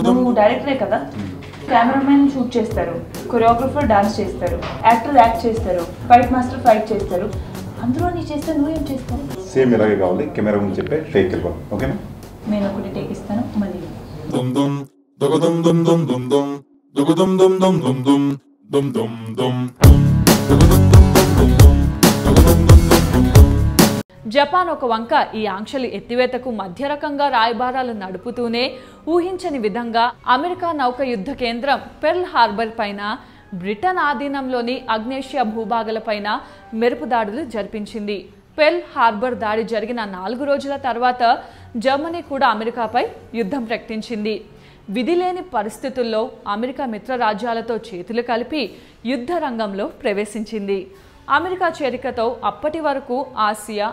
నువ్వు డైరెక్టరే కదా, cameraman shoot చేస్తారు, కొరియోగ్రఫర్ డాన్స్ చేస్తారు, యాక్టర్ యాక్ట్ చేస్తారు, ఫైట్ మాస్టర్ ఫైట్ చేస్తారు, అందరూ నీ చేస్తే నువ్వేం చేస్తావు? సేమ్ ఇలాగే కావాలి, కెమెరా ముందు చెప్పే టేక్ వెళ్ళిపో. ఓకేనా? నేను ఒకటి టేక్ ఇస్తాను మళ్ళీ. జపాన్ ఒక వంక ఈ ఆంక్షలు ఎత్తివేతకు మధ్య రకంగా రాయబారాలు నడుపుతూనే ఊహించని విధంగా అమెరికా నౌక యుద్ధ కేంద్రం పెర్ల్ హార్బర్ పైన, బ్రిటన్ ఆధీనంలోని అగ్నేషియా భూభాగాలపైన మెరుపు దాడులు జరిపించింది. పెర్ల్ హార్బర్ దాడి జరిగిన 4 రోజుల తర్వాత జర్మనీ కూడా అమెరికాపై యుద్ధం ప్రకటించింది. విధిలేని పరిస్థితుల్లో అమెరికా మిత్ర రాజ్యాలతో చేతులు కలిపి యుద్ధ రంగంలో ప్రవేశించింది. అమెరికా చేరికతో అప్పటి వరకు ఆసియా,